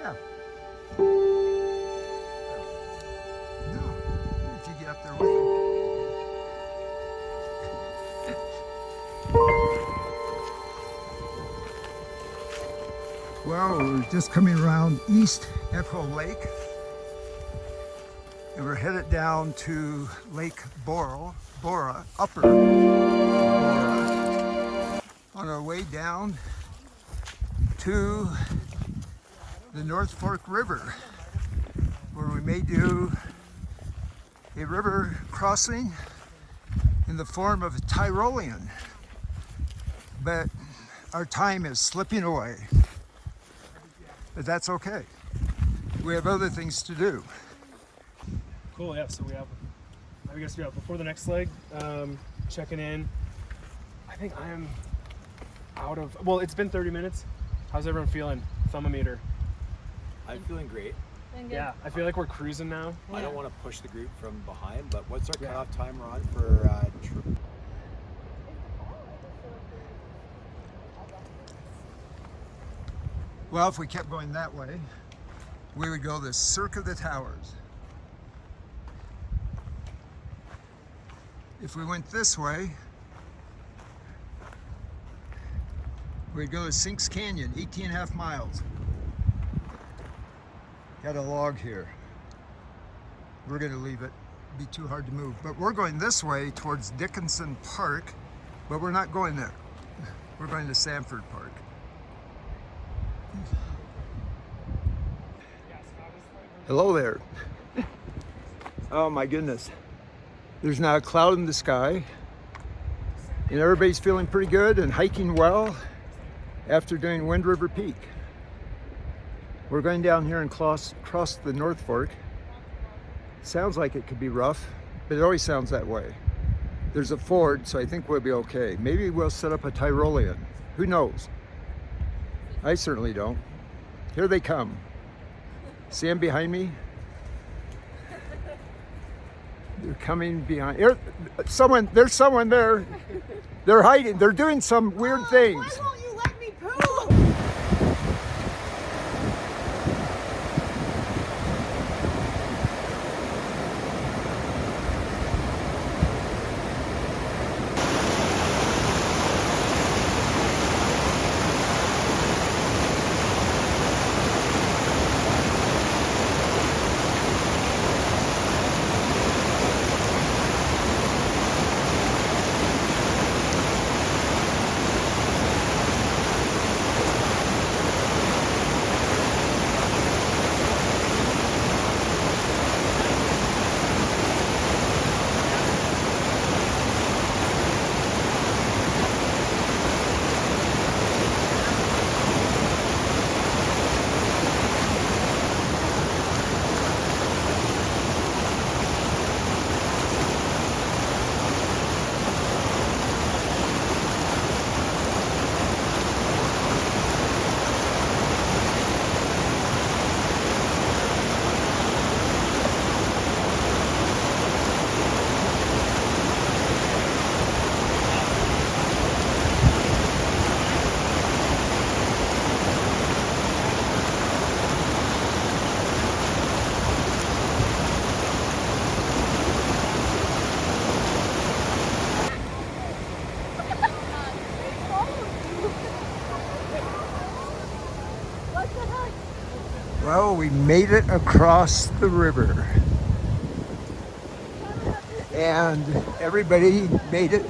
Yeah. No, if you get up there with them. Well, we're just coming around East Echo Lake, and we're headed down to Lake Bora, Upper Bora, on our way down to the North Fork River, where we may do a river crossing in the form of a Tyrolean, but our time is slipping away. But that's okay. We have other things to do. Cool, yeah, so I guess before the next leg, checking in. I think I'm out of, well, it's been 30 minutes. How's everyone feeling? Thermometer. I'm feeling great. Yeah, I feel like we're cruising now. I don't want to push the group from behind, but what's our cutoff time we're on for Well, if we kept going that way, we would go the Cirque of the Towers. If we went this way, we'd go to Sinks Canyon, 18.5 miles. Got a log here. We're gonna leave it, be too hard to move. But we're going this way towards Dickinson Park, but we're not going there. We're going to Sanford Park. Hello there. Oh my goodness. There's not a cloud in the sky, and everybody's feeling pretty good and hiking well after doing Wind River Peak. We're going down here and cross the North Fork. Sounds like it could be rough, but it always sounds that way. There's a ford, so I think we'll be okay. Maybe we'll set up a Tyrolean. Who knows? I certainly don't. Here they come. See them behind me? They're coming behind. Here, there's someone there. They're hiding. They're doing some weird things. Why won't you let me poo? Well, we made it across the river. And everybody made it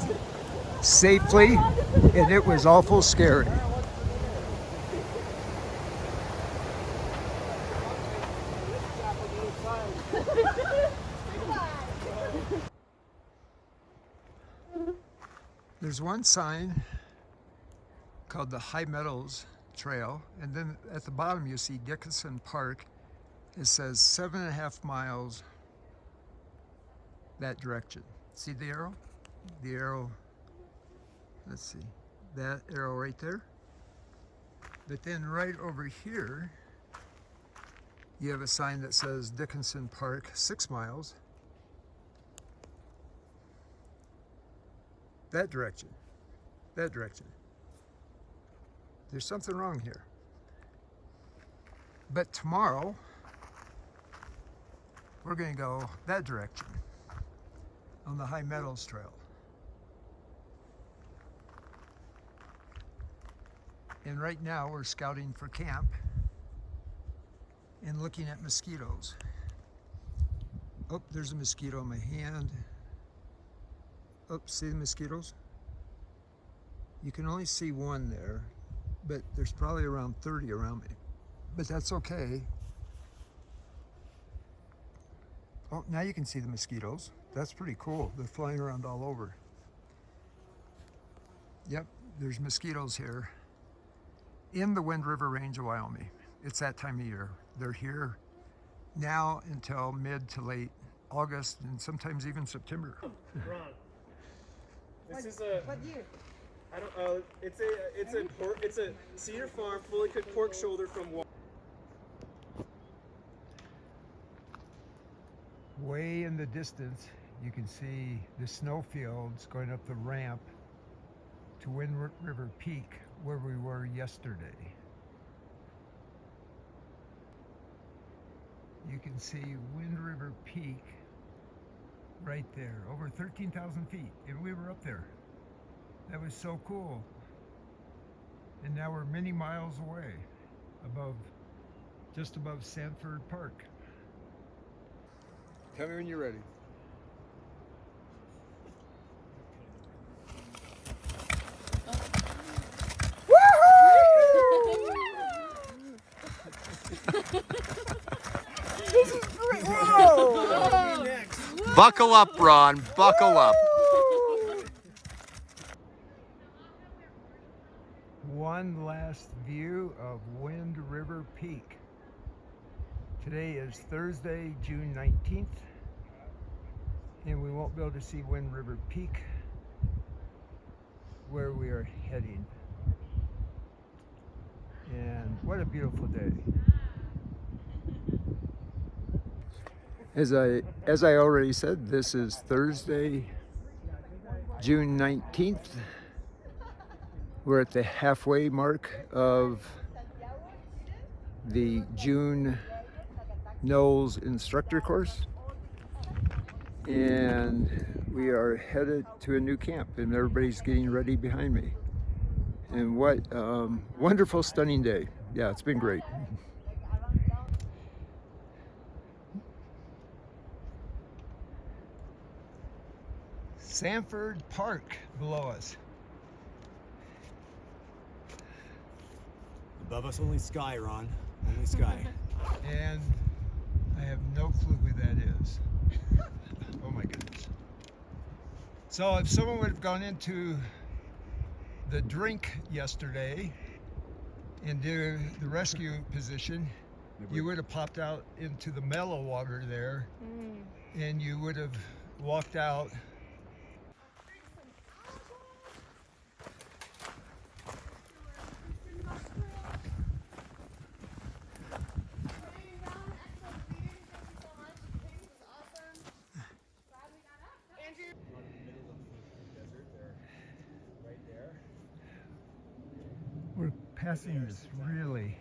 safely, and it was awful scary. There's one sign called the High Meadows Trail, and then at the bottom you see Dickinson Park. It says 7.5 miles that direction. See the arrow? The arrow, let's see, that arrow right there. But then right over here, you have a sign that says Dickinson Park, 6 miles. That direction, that direction. There's something wrong here. But tomorrow, we're going to go that direction on the High Meadows Trail. And right now we're scouting for camp and looking at mosquitoes. Oh, there's a mosquito in my hand. Oh, see the mosquitoes? You can only see one there, but there's probably around 30 around me. But that's okay. Oh, now you can see the mosquitoes. That's pretty cool. They're flying around all over. Yep, there's mosquitoes here in the Wind River Range of Wyoming. It's that time of year. They're here now until mid to late August and sometimes even September. Ron, this is a. What year? I don't. It's a Cedar Farm fully cooked pork shoulder from. Way in the distance, you can see the snowfields going up the ramp to Wind River Peak, where we were yesterday. You can see Wind River Peak right there, over 13,000 feet, and we were up there. That was so cool. And now we're many miles away, just above Sanford Park. Tell me when you're ready. This is great! Whoa! Buckle up, Ron. Buckle up. One last view of Wind River Peak. Today is Thursday, June 19th, and we won't be able to see Wind River Peak where we are heading. And what a beautiful day. As I already said, this is Thursday, June 19th. We're at the halfway mark of the June NOLS Instructor course, and we are headed to a new camp, and everybody's getting ready behind me. And what wonderful, stunning day. Yeah, it's been great. Sanford Park below us. Above us, only sky, Ron. Only sky. And I have no clue who that is. Oh my goodness. So if someone would have gone into the drink yesterday and do the rescue position, you would have popped out into the mellow water there, and you would have walked out. We're passing this really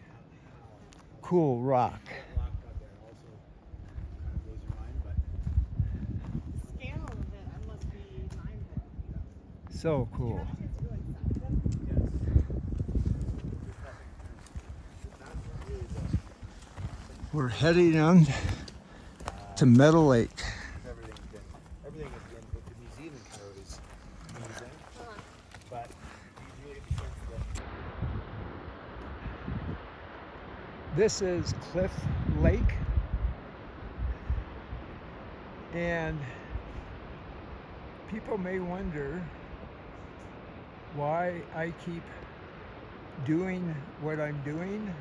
cool rock. Scale of it, I must be mindful. So cool. We're heading on to Meadow Lake. Everything has been with the New Zealand tour is amazing. But you really get the sense that This is Cliff Lake, and people may wonder why I keep doing what I'm doing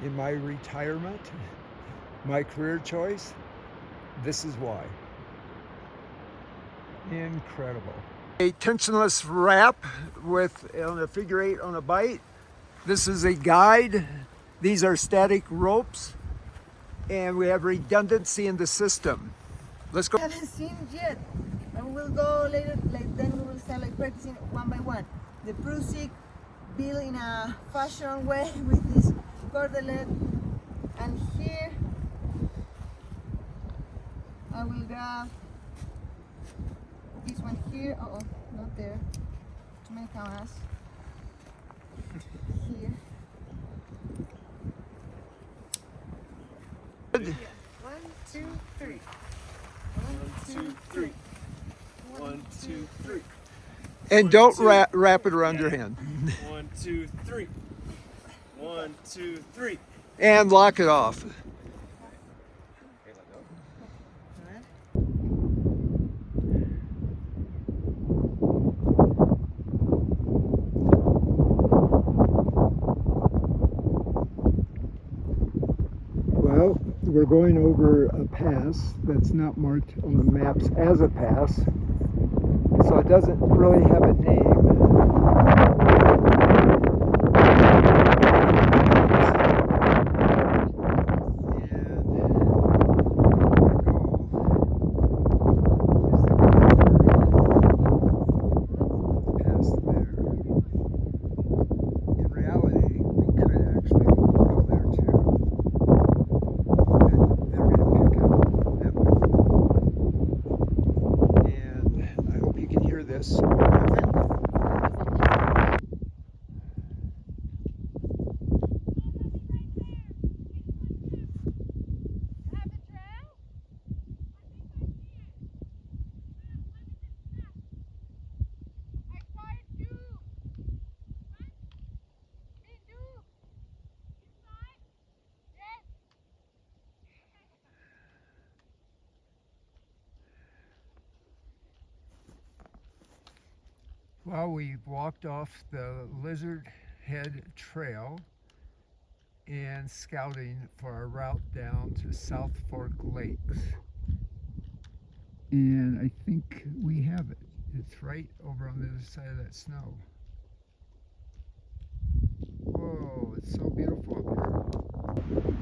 in my retirement, my career choice. This is why. Incredible. A tensionless wrap with on a figure 8 on a bite. This is a guide. These are static ropes, and we have redundancy in the system. Let's go. I haven't seen it yet. And we'll go later, then we will start practicing one by one. The Prusik built in a fashion way with this record the LED, and here I will grab this one here. Oh, not there. Too many cameras. Here. 1, 2, 3. 1, 2, 3. 1, 2, 3. And don't wrap it around your hand. 1, 2, 3. 1, 2, 3. And lock it off. Well, we're going over a pass that's not marked on the maps as a pass, so it doesn't really have a name. This. Well, we've walked off the Lizard Head Trail and scouting for our route down to South Fork Lakes. And I think we have it. It's right over on the other side of that snow. Whoa, it's so beautiful up here.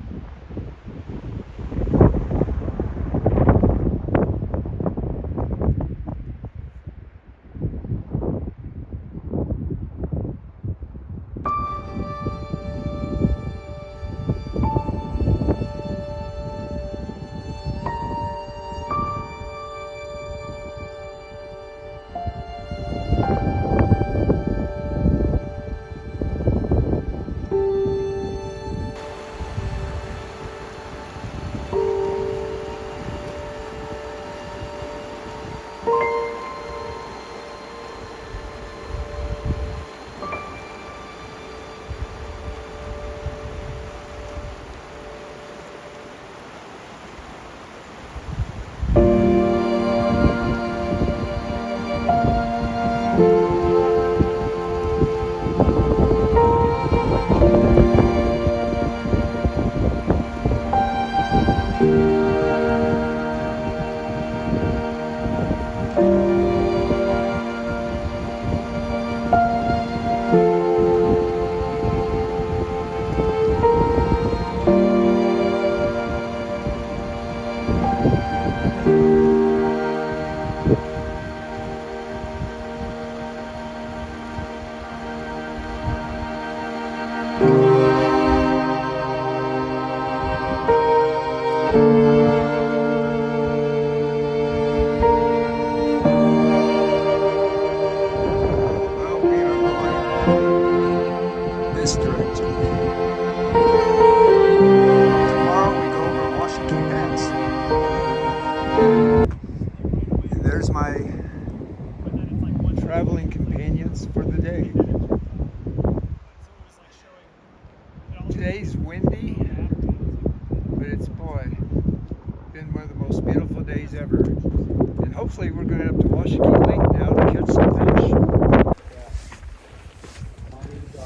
This direction. Tomorrow we go over Washington Pass. And there's my traveling companions for the day. Today's windy, but it's, boy, been one of the most beautiful days ever. And hopefully we're going up to Washington Lake now to catch some fish.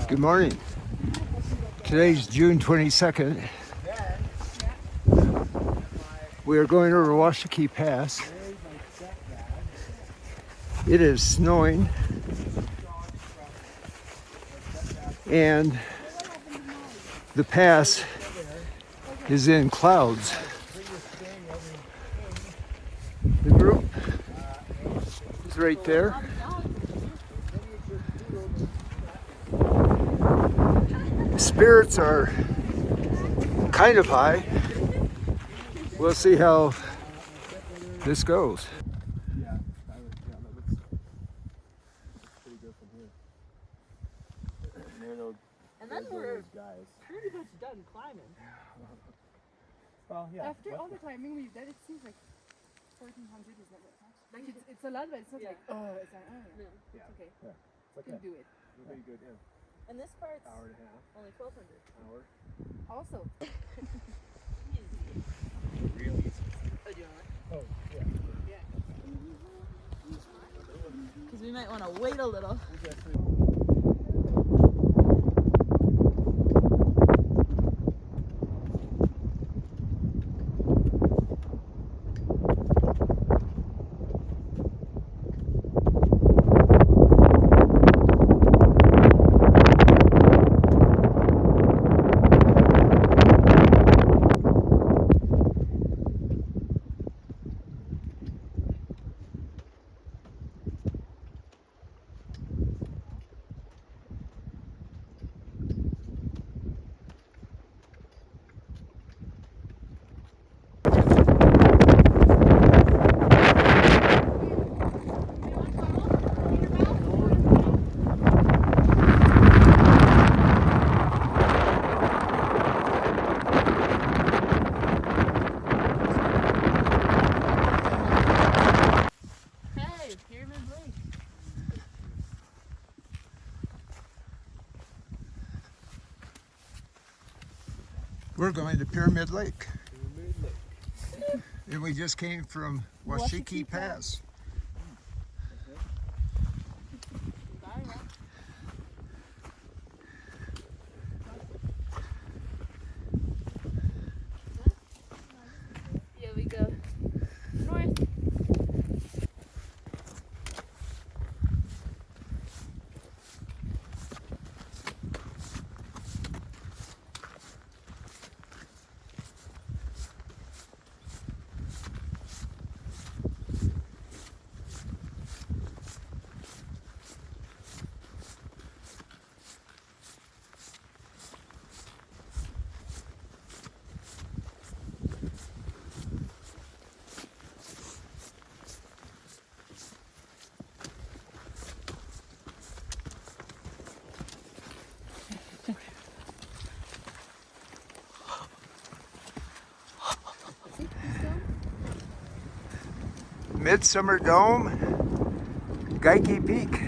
Good morning. Today's June 22nd. We are going over Washakie Pass. It is snowing and the pass is in clouds. The group is right there. Spirits are kind of high. We'll see how this goes. Yeah, that looks pretty good from here. And then we're Guys. pretty much done climbing. Well, yeah. After all the climbing we've done, it seems like 1400 is not that much. Like it's a lot, but it's not like it's like No. Yeah. it's okay. Yeah. It's You can do it. Pretty good, yeah. And this part's Hour and a half. only 1200. Hour. Also, Real easy. Oh, do you want Oh, yeah. Because we might want to wait a little. Hey, Pyramid Lake. We're going to Pyramid Lake. And we just came from Washiki Pass. here we go. North. Midsummer Dome, Geikie Peak.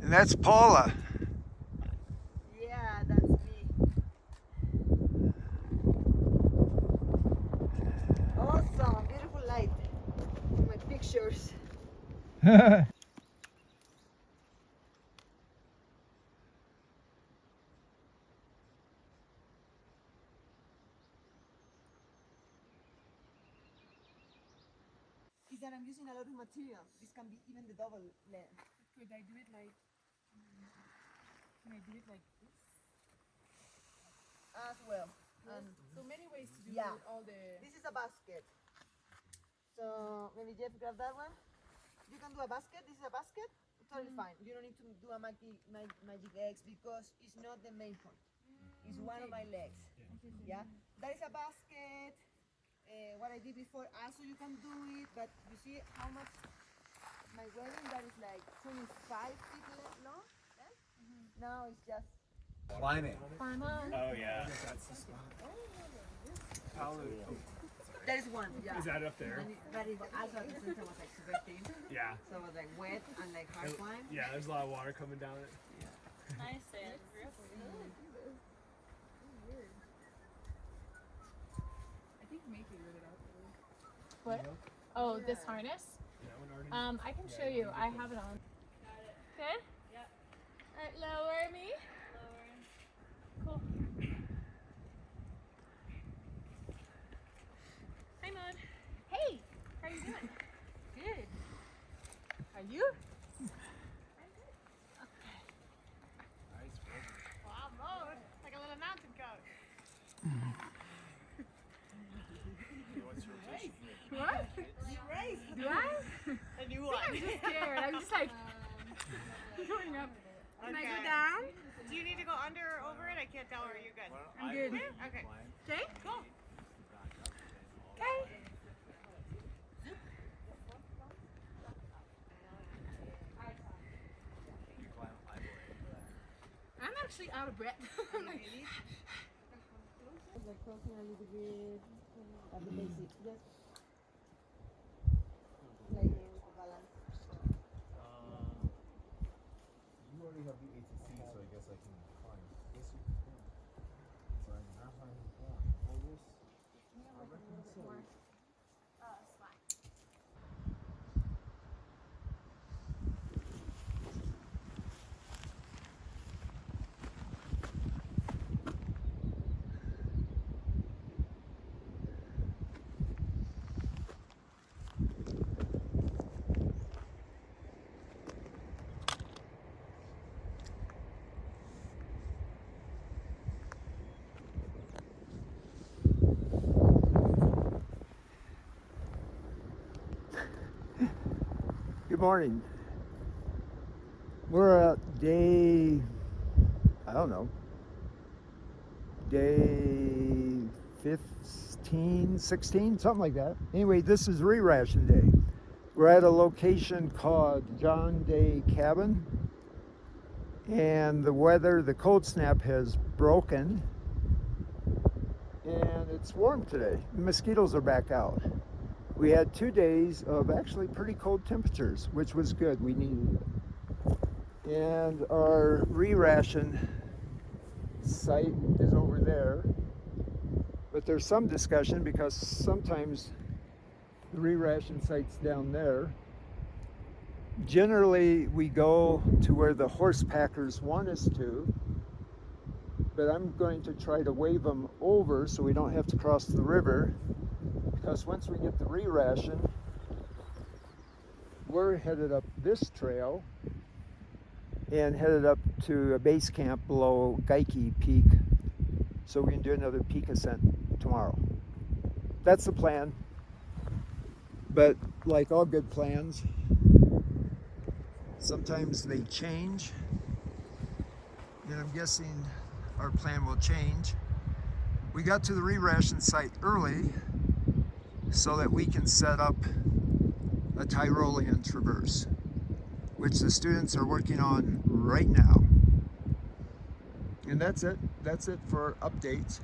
And that's Paula. Yeah, that's me. Awesome, beautiful light. My pictures. Is that I'm using a lot of material. This can be even the double length. Could I do it like? Can I do it like this? As well. And So many ways to do Yeah. all the. this is a basket. So maybe Jeff grab that one. You can do a basket. This is a basket. Totally fine. You don't need to do a magic legs because it's not the main point. It's one of my legs. Yeah. That is a basket. What I did before, also you can do it, but you see how much my wedding that is like 25 feet long. Yeah? Now it's just Climbing. Oh, yeah. That's the spot. that is one. Yeah. Is that up there? And that is also at the center was like super thin. Yeah. So it was like wet and like hard climb. Yeah, there's a lot of water coming down it. Nice sand. I think we figured it out. What? Oh, this harness? I can show you. I have it on. Good? Yep. Alright, lower me. Lower. Cool. What? Do I? And you I won. think I'm just scared. I'm just like going up. Can I go down? Do you need to go under or over it? I can't tell. Or are you good? I'm good. Okay. Okay? Cool. Okay. I'm actually out of breath. Like crossing a little bit at the basic, just like balance. You already have the ATC, so I guess I can climb. Yes, you can. So I'm not having fun. All this. I reckon so. Good morning. We're at day, I don't know, day 15, 16, something like that. Anyway, this is re-ration day. We're at a location called John Day Cabin, and the weather, the cold snap has broken, and it's warm today. The mosquitoes are back out. We had 2 days of actually pretty cold temperatures, which was good. We needed it. And our re-ration site is over there. But there's some discussion because sometimes the re-ration site's down there. Generally, we go to where the horse packers want us to, but I'm going to try to wave them over so we don't have to cross the river. Because once we get the re-ration, we're headed up this trail and headed up to a base camp below Geikie Peak, so we can do another peak ascent tomorrow. That's the plan. But like all good plans, sometimes they change, and I'm guessing our plan will change. We got to the re-ration site early so that we can set up a Tyrolean traverse, which the students are working on right now. And that's it. That's it for updates.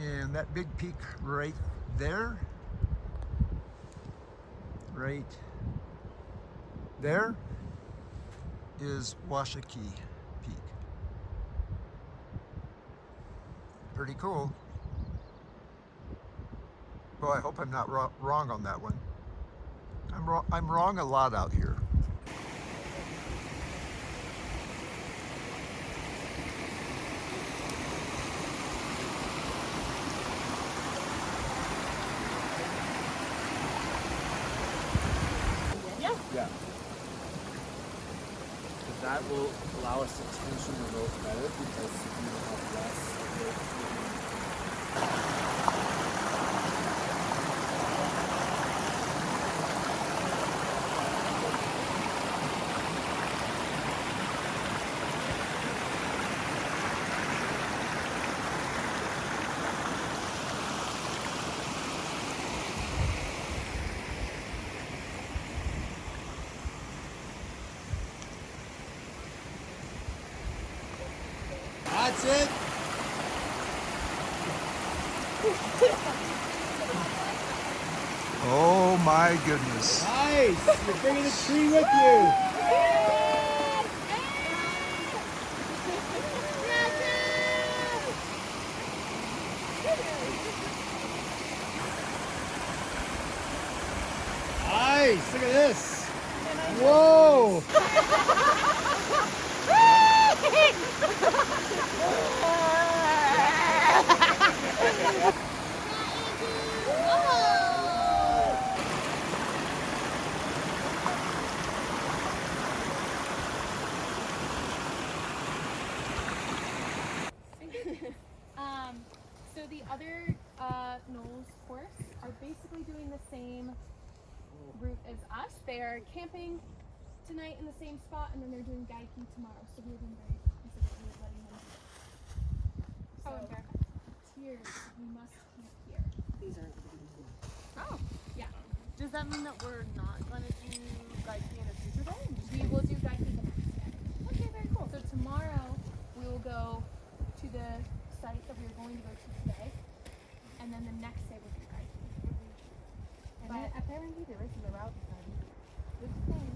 And that big peak right there, is Washakie Peak. Pretty cool. Well, I hope I'm not wrong on that one. I'm wrong a lot out here. Yeah. But that will allow us to tension the rope better because you will have less rope. That's it. Oh my goodness. Nice. You're bringing the tree with you. Nice. Look at this. Whoa. So the other NOLS course are basically doing the same route as us. They're camping tonight in the same spot, and then they're doing Gaiki tomorrow. So we've been very considerate with letting them do it. So tiers, we must camp here. These are. Oh. Yeah. Does that mean that we're not going to do Gaiki in a future day? We will do Gaiki the next day. Okay, very cool. So tomorrow we will go to the site that we were going to go to today, and then the next day we'll do Gaiki. And But then apparently the rest of the route is going to be good thing.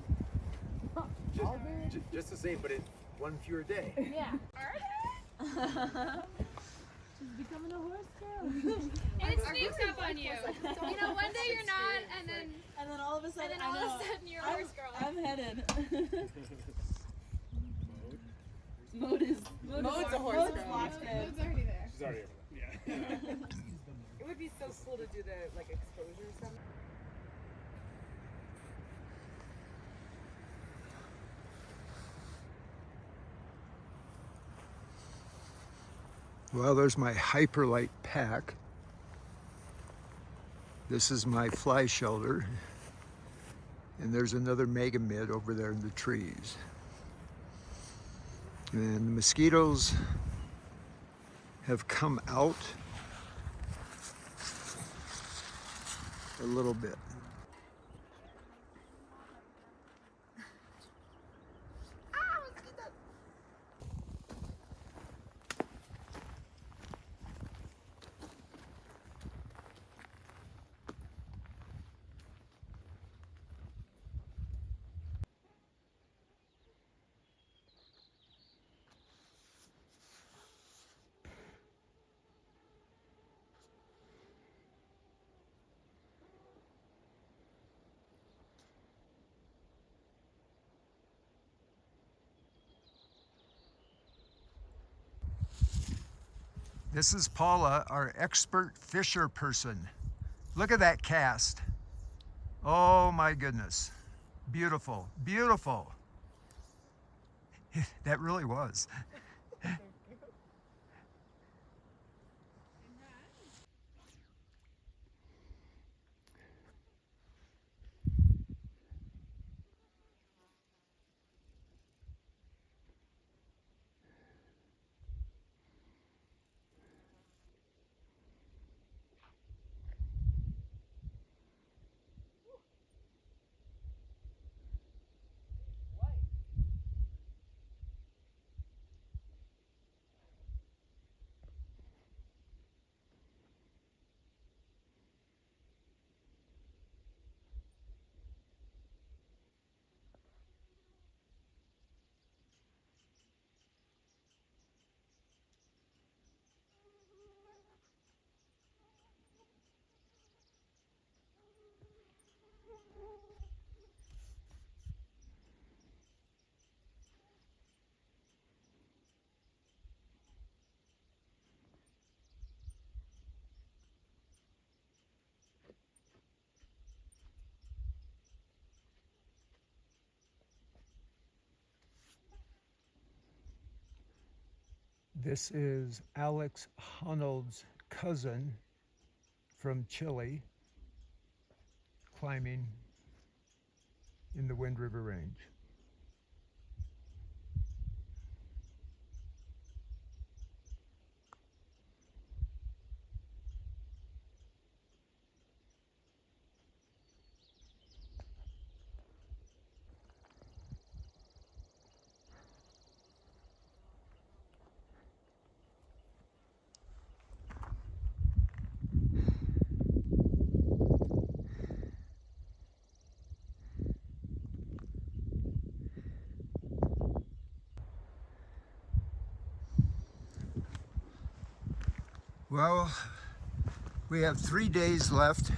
All good. Just the same, but in one fewer day. yeah. She's becoming a horse girl. And it sneaks up on you. You know, one day you're not, and then all of a sudden, all of a sudden you're a horse girl. I'm headed. Mode's a horse girl. Mode's already there. She's already over there. Yeah. It would be so cool to do the like exposure or something. Well, there's my hyperlight pack. This is my fly shelter. And there's another mega mid over there in the trees. And the mosquitoes have come out a little bit. This is Paula, our expert fisher person. Look at that cast. Oh my goodness. Beautiful, beautiful. That really was. This is Alex Honnold's cousin from Chile, climbing in the Wind River Range. Well, we have 3 days left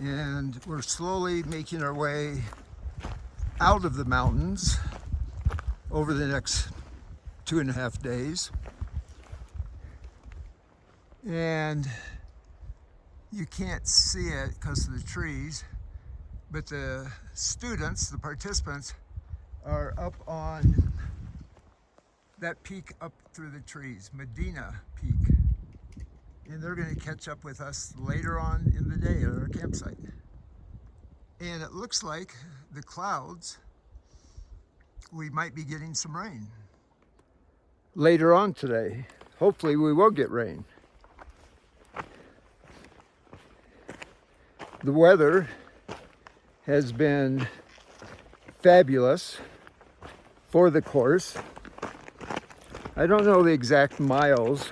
and we're slowly making our way out of the mountains over the next 2.5 days. And you can't see it because of the trees, but the students, the participants, are up on that peak up through the trees, Medina Peak. And they're going to catch up with us later on in the day at our campsite. And it looks like the clouds, we might be getting some rain. Later on today, hopefully we will get rain. The weather has been fabulous for the course. I don't know the exact miles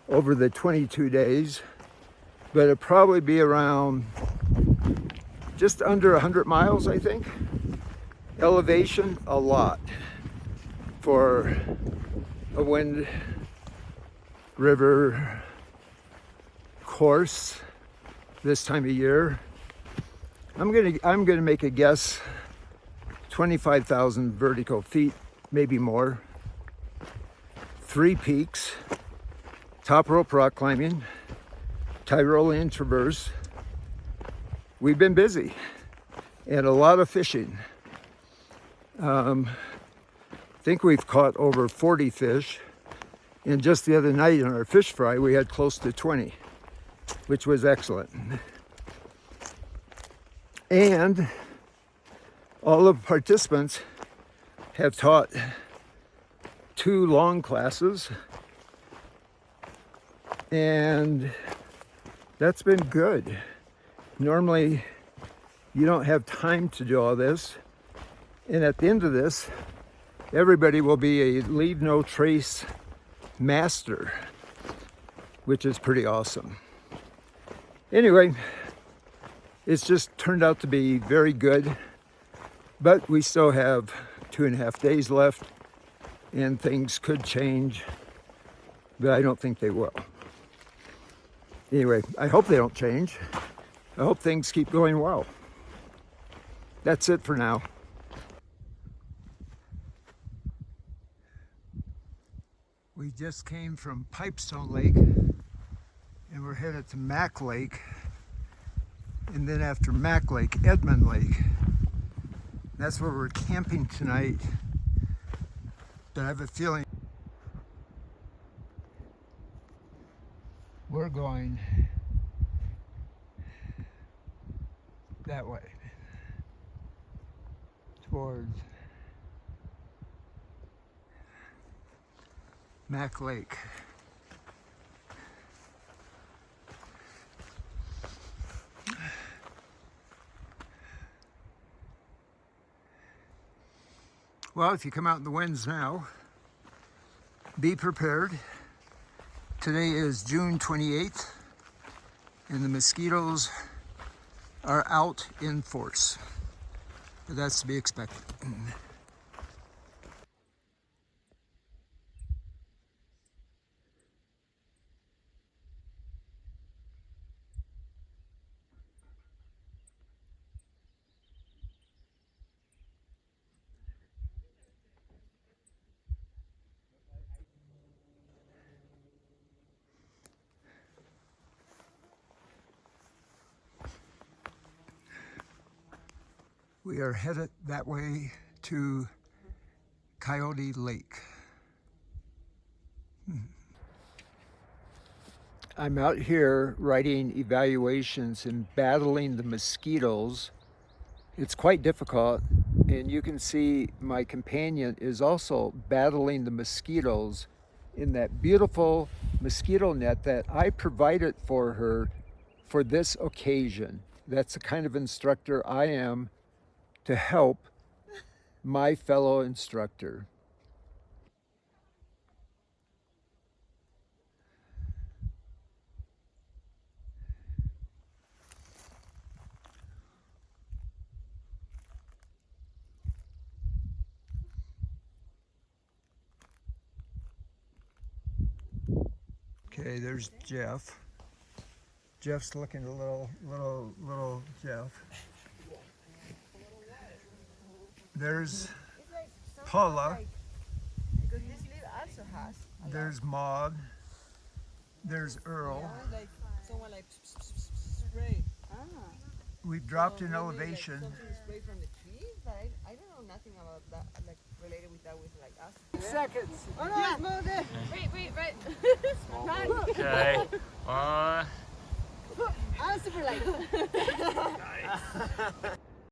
over the 22 days, but it'll probably be around just under 100 miles, I think. Elevation, a lot for a Wind River course this time of year. I'm gonna make a guess, 25,000 vertical feet, maybe more. 3 peaks, top rope rock climbing, Tyrolean traverse. We've been busy and a lot of fishing. I think we've caught over 40 fish, and just the other night on our fish fry we had close to 20, which was excellent. And all the participants have taught 2 long classes, and that's been good. Normally you don't have time to do all this, and at the end of this everybody will be a leave no trace master, which is pretty awesome. Anyway, it's just turned out to be very good, but we still have 2.5 days left and things could change, but I don't think they will. Anyway, I hope they don't change. I hope things keep going well. That's it for now. We just came from Pipestone Lake and we're headed to Mac Lake, and then after Mac Lake, Edmund Lake. That's where we're camping tonight, but I have a feeling we're going that way, towards Mac Lake. Well, if you come out in the winds now, be prepared. Today is June 28th, and the mosquitoes are out in force. But that's to be expected. We are headed that way to Coyote Lake. I'm out here writing evaluations and battling the mosquitoes. It's quite difficult, and you can see my companion is also battling the mosquitoes in that beautiful mosquito net that I provided for her for this occasion. That's the kind of instructor I am, to help my fellow instructor. Okay, there's Jeff. Jeff's looking a little Jeff. There's Paula. Because this leaf also has. There's Maud. There's Earl. Like someone like spray. We've dropped in elevation. Something spray from the tree. this, but I don't know nothing about that, like related with that with like us. Seconds. Oh no, it's more there. Wait. Okay. One. I'm super light. Nice.